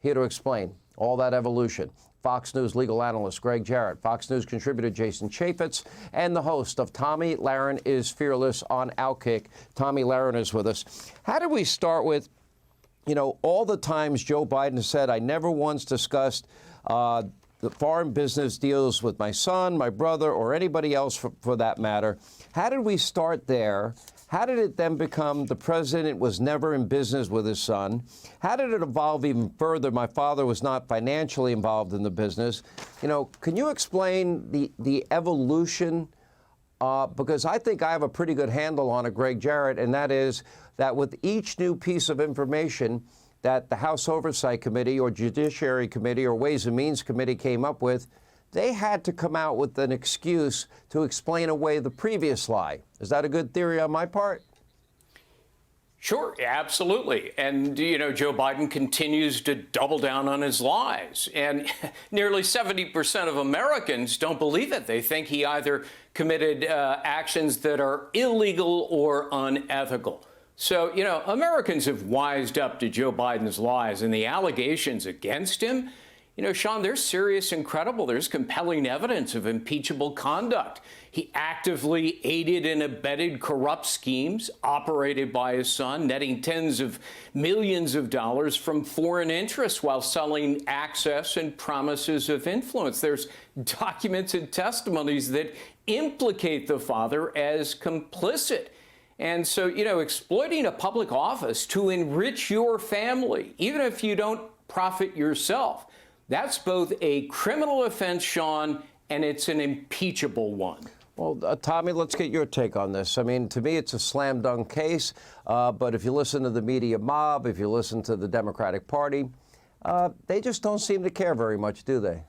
Here to explain all that evolution, Fox News legal analyst Gregg Jarrett, Fox News contributor Jason Chaffetz, and the host of Tomi Lahren is Fearless on Outkick. Tomi Lahren is with us. How did we start with, all the times Joe Biden has said, I never once discussed the foreign business deals with my son, my brother, or anybody else for that matter. How did we start there? How did it then become the president was never in business with his son? How did it evolve even further? My father was not financially involved in the business. Can you explain the evolution? Because I think I have a pretty good handle on it, Gregg Jarrett, and that is that with each new piece of information that the House Oversight Committee or Judiciary Committee or Ways and Means Committee came up with, they had to come out with an excuse to explain away the previous lie. Is that a good theory on my part? Sure, absolutely. And, Joe Biden continues to double down on his lies. And nearly 70% of Americans don't believe it. They think he either committed actions that are illegal or unethical. So, Americans have wised up to Joe Biden's lies and the allegations against him. Sean, they're serious and credible. There's compelling evidence of impeachable conduct. He actively aided and abetted corrupt schemes operated by his son, netting tens of millions of dollars from foreign interests while selling access and promises of influence. There's documents and testimonies that implicate the father as complicit. And so, exploiting a public office to enrich your family, even if you don't profit yourself, that's both a criminal offense, Sean, and it's an impeachable one. Well, Tomi, let's get your take on this. I mean, to me, it's a slam dunk case. But if you listen to the media mob, if you listen to the Democratic Party, they just don't seem to care very much, do they?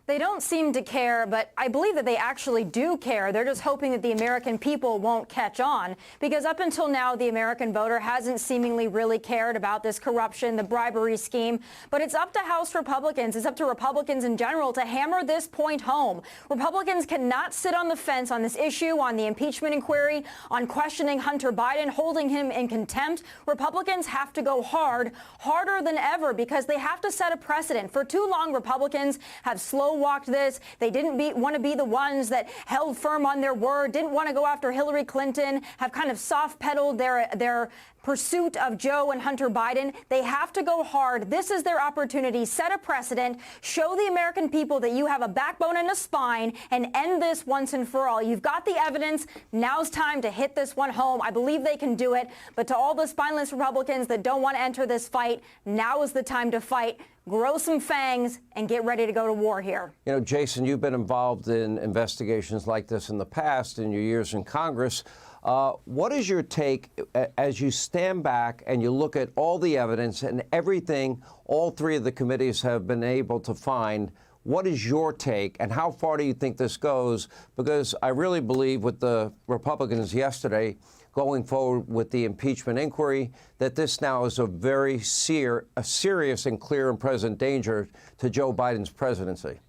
They don't seem to care, but I believe that they actually do care. They're just hoping that the American people won't catch on, because up until now, the American voter hasn't seemingly really cared about this corruption, the bribery scheme. But it's up to House Republicans, it's up to Republicans in general to hammer this point home. Republicans cannot sit on the fence on this issue, on the impeachment inquiry, on questioning Hunter Biden, holding him in contempt. Republicans have to go hard, harder than ever, because they have to set a precedent. For too long, Republicans have walked this. They didn't want to be the ones that held firm on their word, didn't want to go after Hillary Clinton, have kind of soft pedaled their pursuit of Joe and Hunter Biden. They have to go hard. This is their opportunity. Set a precedent. Show the American people that you have a backbone and a spine and end this once and for all. You've got the evidence. Now's time to hit this one home. I believe they can do it. But to all the spineless Republicans that don't want to enter this fight, now is the time to fight. Grow some fangs and get ready to go to war here. Jason, you've been involved in investigations like this in the past in your years in Congress. What is your take as you stand back and you look at all the evidence and everything all three of the committees have been able to find? What is your take, and how far do you think this goes? Because I really believe with the Republicans yesterday going forward with the impeachment inquiry, that this now is a very serious and clear and present danger to Joe Biden's presidency.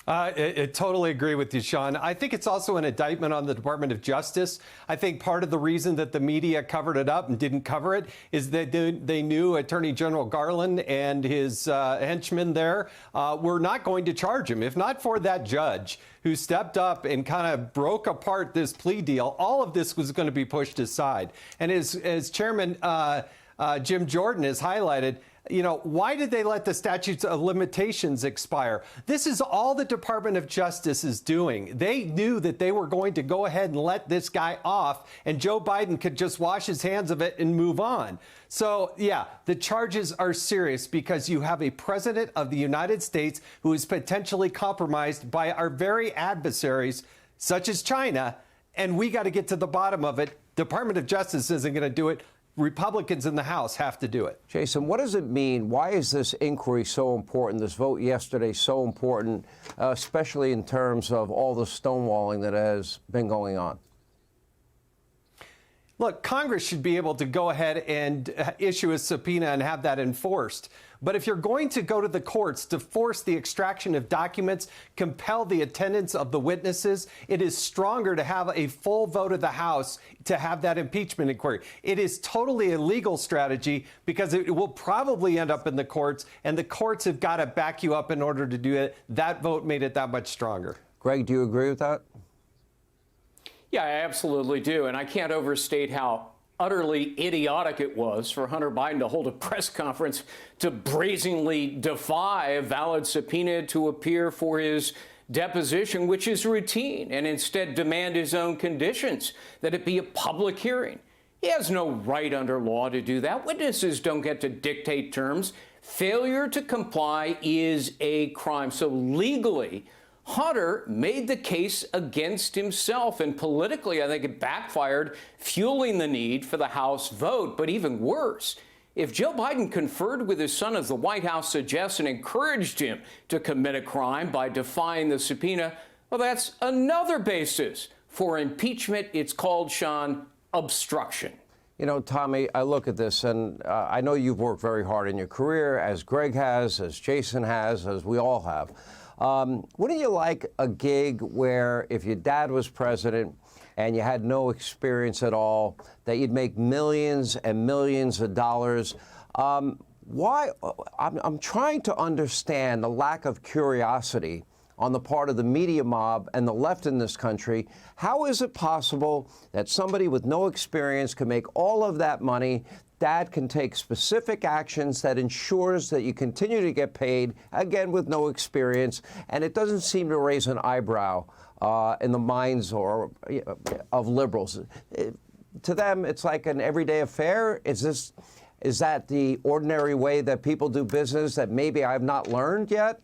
I totally agree with you, Sean. I think it's also an indictment on the Department of Justice. I think part of the reason that the media covered it up and didn't cover it is that they knew Attorney General Garland and his henchmen there were not going to charge him. If not for that judge who stepped up and kind of broke apart this plea deal, all of this was going to be pushed aside. And as Chairman Jim Jordan has highlighted, why did they let the statutes of limitations expire? This is all the Department of Justice is doing. They knew that they were going to go ahead and let this guy off, and Joe Biden could just wash his hands of it and move on. So, yeah, the charges are serious because you have a president of the United States who is potentially compromised by our very adversaries, such as China, and we got to get to the bottom of it. Department of Justice isn't going to do it. Republicans in the House have to do it. Jason, what does it mean? Why is this inquiry so important, this vote yesterday so important, especially in terms of all the stonewalling that has been going on? Look, Congress should be able to go ahead and issue a subpoena and have that enforced. But if you're going to go to the courts to force the extraction of documents, compel the attendance of the witnesses, it is stronger to have a full vote of the House to have that impeachment inquiry. It is totally a legal strategy because it will probably end up in the courts, and the courts have got to back you up in order to do it. That vote made it that much stronger. Greg, do you agree with that? Yeah, I absolutely do. And I can't overstate how utterly idiotic it was for Hunter Biden to hold a press conference to brazenly defy a valid subpoena to appear for his deposition, which is routine, and instead demand his own conditions, that it be a public hearing. He has no right under law to do that. Witnesses don't get to dictate terms. Failure to comply is a crime. So legally, Hunter made the case against himself, and politically, I think it backfired, fueling the need for the House vote. But even worse, if Joe Biden conferred with his son, as the White House suggests, and encouraged him to commit a crime by defying the subpoena, well, that's another basis for impeachment. It's called, Sean, obstruction. You know, Tommy, I look at this, and I know you've worked very hard in your career, as Greg has, as Jason has, as we all have. Wouldn't you like a gig where if your dad was president and you had no experience at all, that you'd make millions and millions of dollars? Why? I'm trying to understand the lack of curiosity on the part of the media mob and the left in this country. How is it possible that somebody with no experience can make all of that money? Dad can take specific actions that ensures that you continue to get paid, again, with no experience, and it doesn't seem to raise an eyebrow in the minds of liberals. To them, it's like an everyday affair. Is that the ordinary way that people do business that maybe I've not learned yet?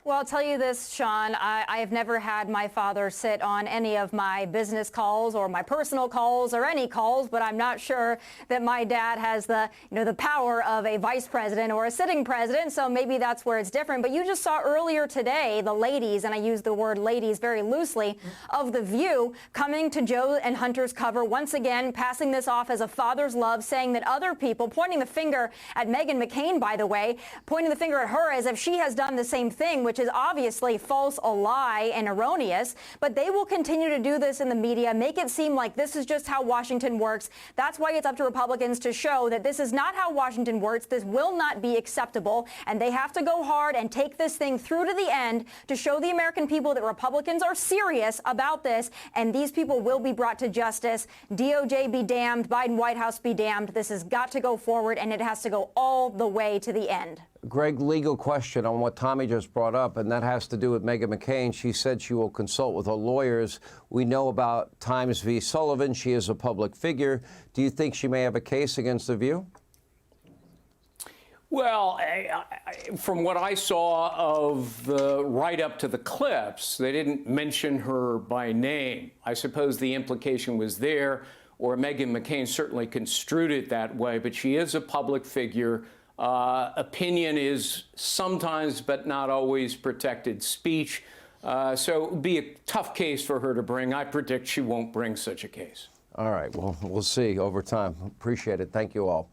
Well, I'll tell you this, Sean, I have never had my father sit on any of my business calls or my personal calls or any calls, but I'm not sure that my dad has the power of a vice president or a sitting president, so maybe that's where it's different. But you just saw earlier today the ladies, and I use the word ladies very loosely, of The View coming to Joe and Hunter's cover once again, passing this off as a father's love, saying that other people, pointing the finger at Meghan McCain, by the way, pointing the finger at her as if she has done the same thing, which is obviously false, a lie, and erroneous. But they will continue to do this in the media, make it seem like this is just how Washington works. That's why it's up to Republicans to show that this is not how Washington works. This will not be acceptable, and they have to go hard and take this thing through to the end to show the American people that Republicans are serious about this, and these people will be brought to justice. DOJ be damned, Biden White House be damned. This has got to go forward, and it has to go all the way to the end. Greg, legal question on what Tommy just brought up, and that has to do with Meghan McCain. She said she will consult with her lawyers. We know about Times v. Sullivan. She is a public figure. Do you think she may have a case against The View? Well, from what I saw of the write-up to the clips, they didn't mention her by name. I suppose the implication was there, or Meghan McCain certainly construed it that way, but she is a public figure. Opinion is sometimes, but not always, protected speech. So it would be a tough case for her to bring. I predict she won't bring such a case. All right. Well, we'll see over time. Appreciate it. Thank you all.